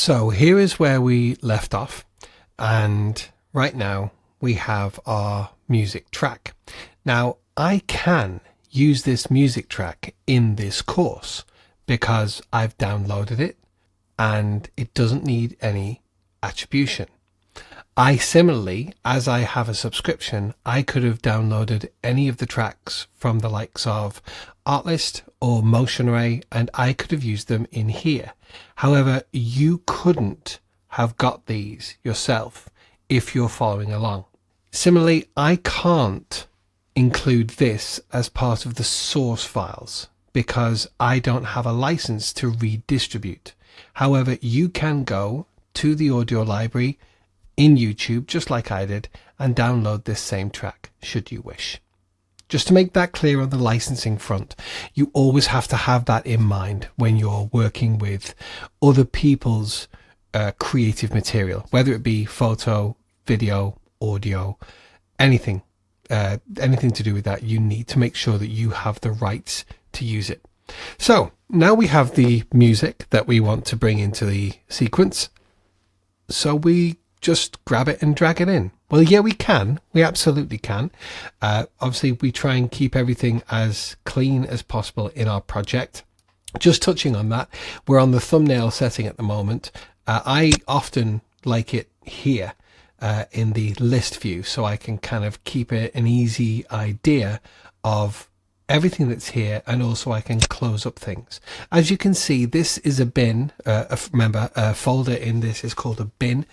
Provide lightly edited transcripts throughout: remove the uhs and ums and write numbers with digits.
So here is where we left off, and right now we have our music track. Now I can use this music track in this course because I've downloaded it and it doesn't need any attribution. I similarly, as I have a subscription, I could have downloaded any of the tracks from the likes of Artlist or Motion Array, and I could have used them in here. However, you couldn't have got these yourself if you're following along. Similarly, I can't include this as part of the source files because I don't have a license to redistribute. However, you can go to the audio library in YouTube, just like I did, and download this same track should you wish. Just to make that clear on the licensing front, you always have to have that in mind when you're working with other people's creative material, whether it be photo, video, audio, anything to do with that. You need to make sure that you have the rights to use it. So now we have the music that we want to bring into the sequence. So we just grab it and drag it in. Well, yeah, we can. We absolutely can. Obviously, we try and keep everything as clean as possible in our project. Just touching on that, we're on the thumbnail setting at the moment. I often like it here in the list view, so I can kind of keep it an easy idea of everything that's here, and also I can close up things. As you can see, this is a bin. Remember, a folder in this is called a bin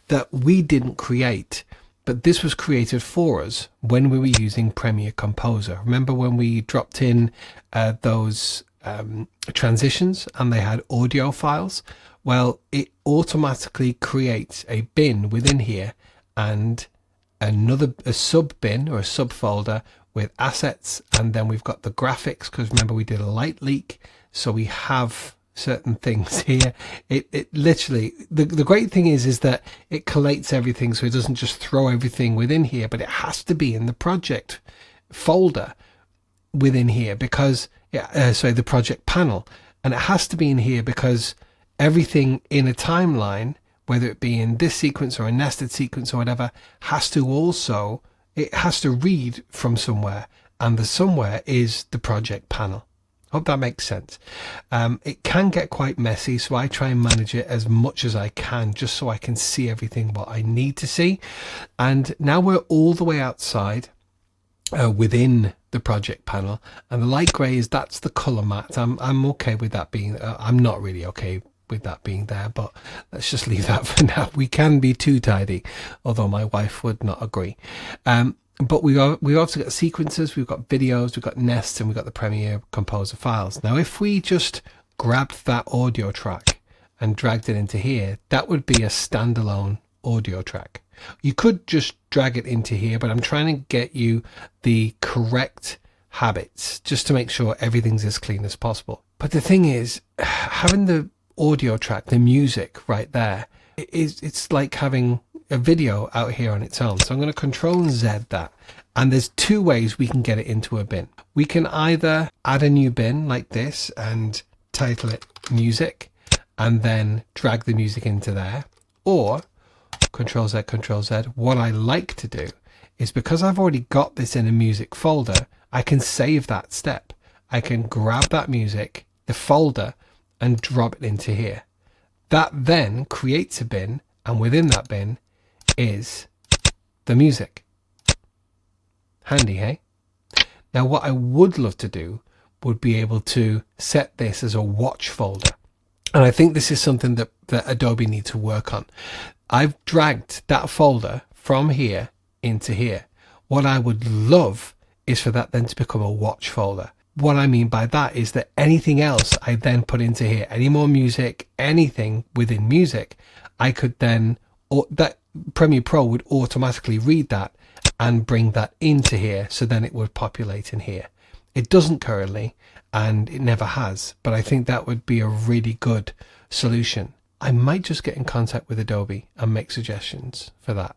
that we didn't create, but this was created for us when we were using Premiere Composer. Remember when we dropped in those transitions and they had audio files? Well, it automatically creates a bin within here and a sub bin or a subfolder with assets, and then we've got the graphics, because remember we did a light leak, so we have certain things here. It literally, the great thing is that it collates everything, so it doesn't just throw everything within here, but it has to be in the project folder within here, because the project panel, and it has to be in here because everything in a timeline, whether it be in this sequence or a nested sequence or whatever, it has to read from somewhere, and the somewhere is the project panel. Hope that makes sense. It can get quite messy, so I try and manage it as much as I can, just so I can see everything what I need to see. And now we're all the way outside within the project panel, and the light grey that's the color matte. I'm okay with that being I'm not really okay with that being there, but let's just leave that for now. We can be too tidy, although my wife would not agree. But we've also got sequences, we've got videos, we've got nests, and we've got the Premiere Composer files. Now, if we just grabbed that audio track and dragged it into here, that would be a standalone audio track. You could just drag it into here, but I'm trying to get you the correct habits just to make sure everything's as clean as possible. But the thing is, having the audio track, the music right there, it's like having a video out here on its own. So I'm going to Control and Z that, and there's two ways we can get it into a bin. We can either add a new bin like this and title it music and then drag the music into there, or Control Z, Control Z. What I like to do is, because I've already got this in a music folder, I can save that step. I can grab that music, the folder, and drop it into here. That then creates a bin, and within that bin is the music. Handy, hey? Now what I would love to do would be able to set this as a watch folder, and I think this is something that Adobe need to work on. I've dragged that folder from here into here. What I would love is for that then to become a watch folder. What I mean by that is that anything else I then put into here, any more music, anything within music, I could then, or that Premiere Pro would automatically read that and bring that into here, so then it would populate in here. It doesn't currently, and it never has, but I think that would be a really good solution. I might just get in contact with Adobe and make suggestions for that.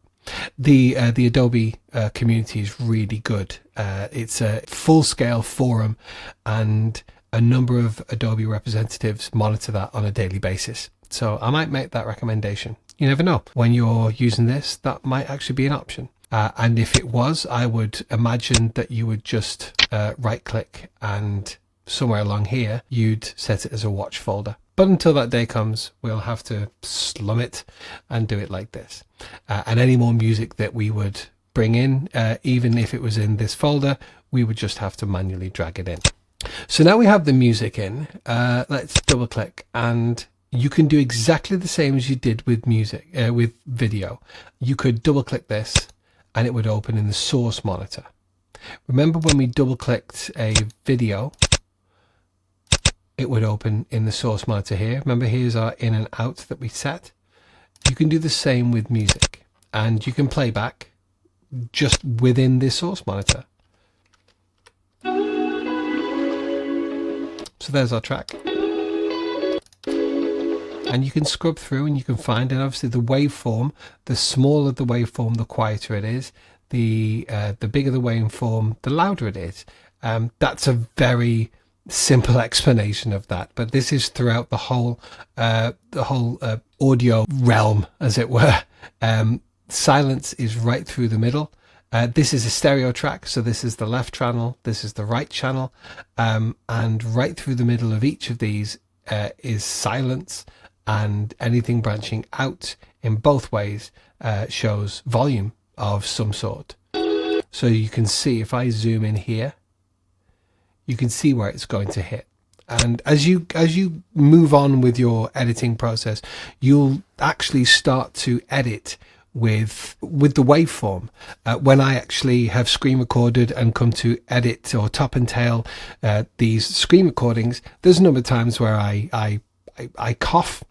The Adobe community is really good. It's a full-scale forum, and a number of Adobe representatives monitor that on a daily basis. So I might make that recommendation. You never know. When you're using this, that might actually be an option. And if it was, I would imagine that you would just right click, and somewhere along here, you'd set it as a watch folder. But until that day comes, we'll have to slum it and do it like this. And any more music that we would bring in, even if it was in this folder, we would just have to manually drag it in. So now we have the music in, let's double click, and you can do exactly the same as you did with music, with video. You could double click this and it would open in the source monitor. Remember when we double clicked a video, it would open in the source monitor here. Remember, here's our in and out that we set. You can do the same with music, and you can play back just within this source monitor. So there's our track. And you can scrub through and you can find, and obviously the waveform, the smaller the waveform, the quieter it is. The bigger the waveform, the louder it is. That's a very simple explanation of that, but this is throughout the whole audio realm, as it were. Silence is right through the middle. This is a stereo track, so this is the left channel, this is the right channel, and right through the middle of each of these is silence, and anything branching out in both ways shows volume of some sort. So you can see, if I zoom in here, you can see where it's going to hit. And as you move on with your editing process, you'll actually start to edit with the waveform. When I actually have screen recorded and come to edit or top and tail these screen recordings, there's a number of times where I cough,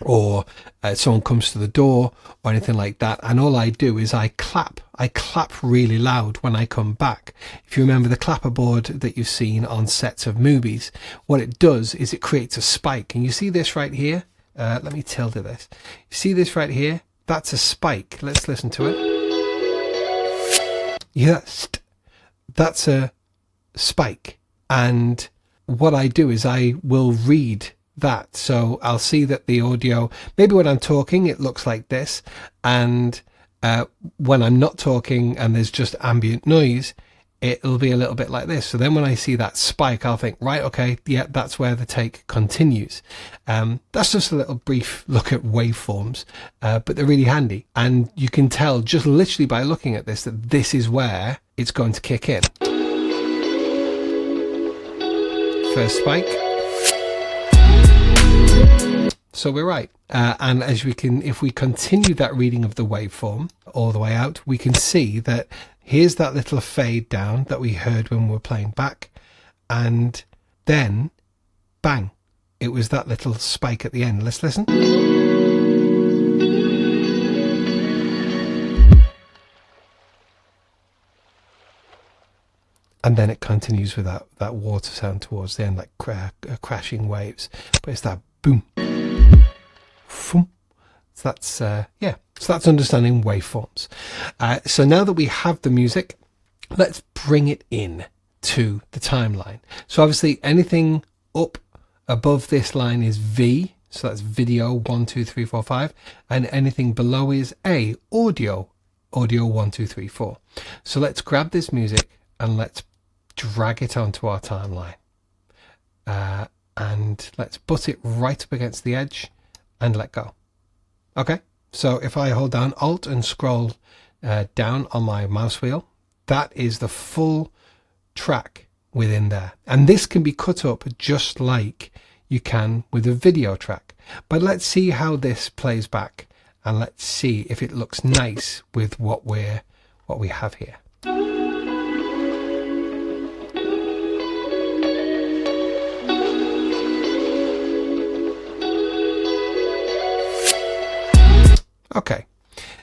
or someone comes to the door or anything like that, and all I do is I clap really loud when I come back. If you remember the clapperboard that you've seen on sets of movies, what it does is it creates a spike, and you see this right here. Let me tilt this. You see this right here? That's a spike. Let's listen to it. Yes, that's a spike. And what I do is I will read that. So I'll see that the audio, maybe when I'm talking, it looks like this. And when I'm not talking and there's just ambient noise, it'll be a little bit like this. So then when I see that spike, I'll think, right, okay, yeah, that's where the take continues. That's just a little brief look at waveforms, but they're really handy. And you can tell just literally by looking at this that this is where it's going to kick in. First spike. So we're right. And as we can, if we continue that reading of the waveform all the way out, we can see that here's that little fade down that we heard when we were playing back. And then, bang, it was that little spike at the end. Let's listen. And then it continues with that water sound towards the end, like crashing waves. But it's that boom. So that's yeah, so that's understanding waveforms. So now that we have the music, let's bring it in to the timeline. So obviously anything up above this line is V, so that's video 1 2 3 4 5, and anything below is A, audio 1 2 3 4. So let's grab this music and let's drag it onto our timeline, and let's put it right up against the edge and let go. Okay, so if I hold down Alt and scroll down on my mouse wheel, that is the full track within there. And this can be cut up just like you can with a video track. But let's see how this plays back, and let's see if it looks nice with what we have here. Okay,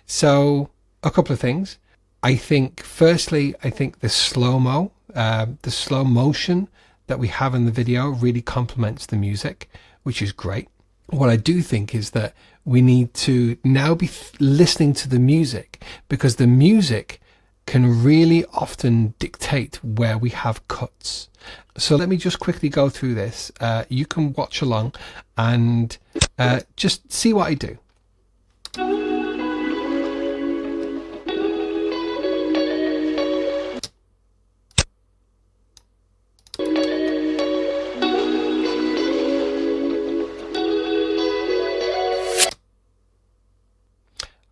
so a couple of things. I think, firstly, the slow-mo, the slow motion that we have in the video really complements the music, which is great. What I do think is that we need to now be listening to the music, because the music can really often dictate where we have cuts. So let me just quickly go through this. You can watch along, and just see what I do.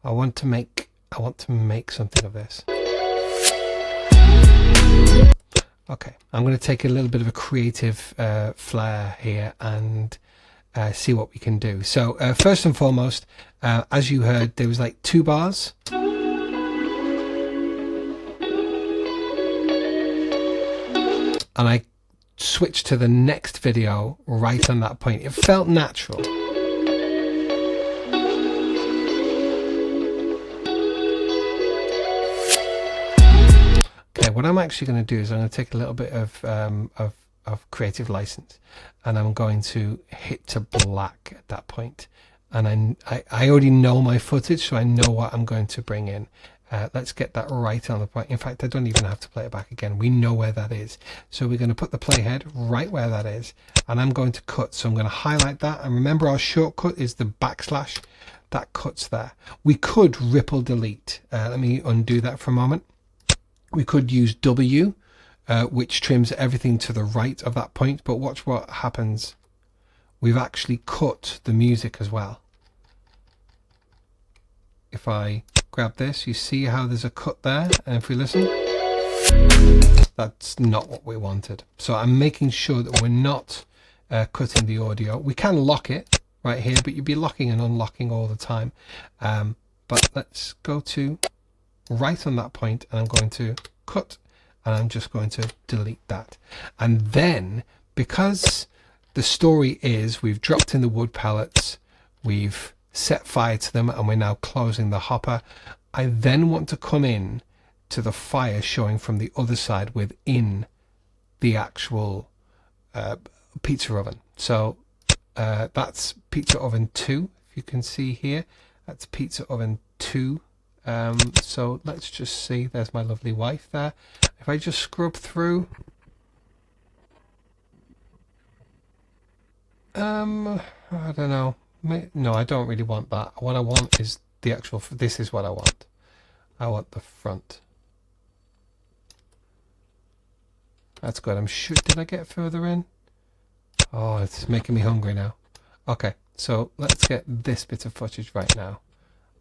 I want to make something of this. Okay, I'm going to take a little bit of a creative flair here and see what we can do. So first and foremost, as you heard, there was like 2 bars. And I switched to the next video right on that point. It felt natural. What I'm actually going to do is I'm going to take a little bit of creative license, and I'm going to hit to black at that point. And I already know my footage, so I know what I'm going to bring in. Let's get that right on the point. In fact, I don't even have to play it back again. We know where that is. So we're going to put the playhead right where that is, and I'm going to cut. So I'm going to highlight that. And remember, our shortcut is the backslash. That cuts there. We could ripple delete. Let me undo that for a moment. We could use W, which trims everything to the right of that point, but watch what happens. We've actually cut the music as well. If I grab this, you see how there's a cut there, and if we listen, that's not what we wanted. So I'm making sure that we're not cutting the audio. We can lock it right here, but you'd be locking and unlocking all the time. But let's go to right on that point, and I'm going to cut, and I'm just going to delete that. And then, because the story is we've dropped in the wood pellets, we've set fire to them, and we're now closing the hopper, I then want to come in to the fire showing from the other side within the actual pizza oven. So that's pizza oven 2, if you can see here. That's pizza oven 2. So let's just see, there's my lovely wife there. If I just scrub through, I don't know. No, I don't really want that. What I want is the actual, this is what I want. I want the front. That's good. I'm sure, did I get further in? Oh, it's making me hungry now. Okay, so let's get this bit of footage right now.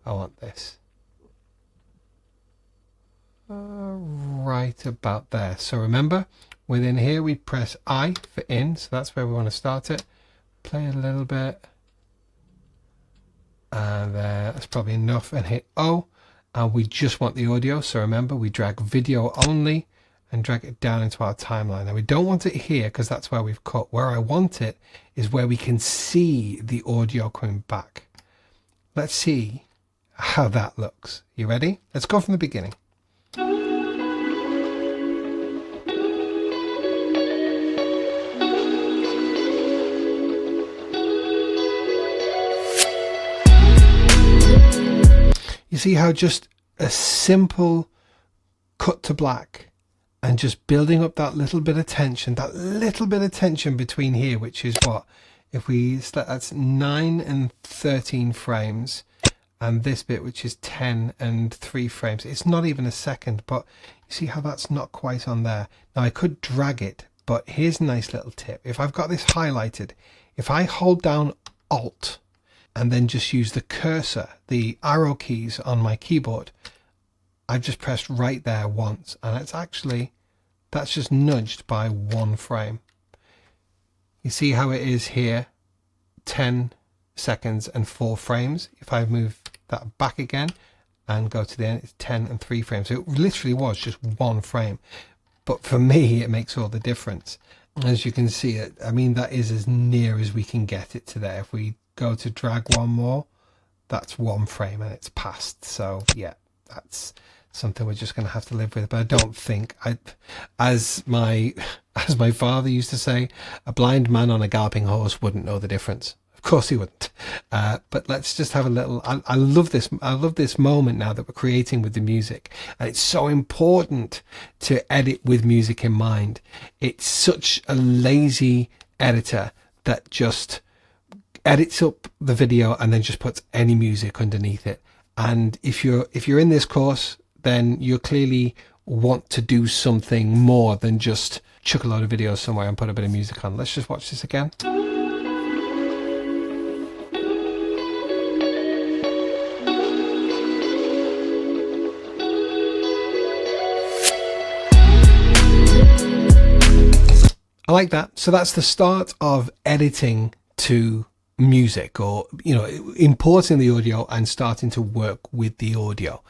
I want this. Right about there. So remember, within here we press I for in, so that's where we want to start it. Play a little bit, and that's probably enough, and hit O, and we just want the audio. So remember, we drag video only and drag it down into our timeline. Now we don't want it here because that's where we've cut. Where I want it is where we can see the audio coming back. Let's see how that looks. You ready? Let's go from the beginning. You see how just a simple cut to black and just building up that little bit of tension, between here, which is what? If we, that's 9 and 13 frames, and this bit, which is 10 and 3 frames. It's not even a second, but you see how that's not quite on there. Now I could drag it, but here's a nice little tip. If I've got this highlighted, if I hold down Alt, and then just use the cursor, the arrow keys on my keyboard, I've just pressed right there once, and it's actually, that's just nudged by 1 frame. You see how it is here, 10 seconds and 4 frames. If I move that back again and go to the end, it's 10 and 3 frames. So it literally was just 1 frame. But for me, it makes all the difference. As you can see, I mean, that is as near as we can get it to there. If we go to drag 1 more, that's 1 frame and it's passed. So yeah, that's something we're just going to have to live with. But I don't think, as my father used to say, a blind man on a galloping horse wouldn't know the difference. Of course he wouldn't. But let's just have a little, I love this moment now that we're creating with the music, and it's so important to edit with music in mind. It's such a lazy editor that just edits up the video and then just puts any music underneath it. And if you're in this course, then you clearly want to do something more than just chuck a load of videos somewhere and put a bit of music on. Let's just watch this again. I like that. So that's the start of editing to music, or, you know, importing the audio and starting to work with the audio.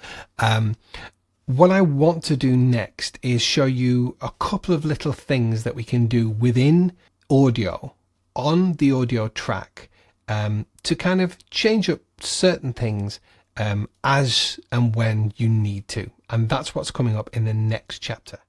What I want to do next is show you a couple of little things that we can do within audio, on the audio track, to kind of change up certain things as and when you need to. And that's what's coming up in the next chapter.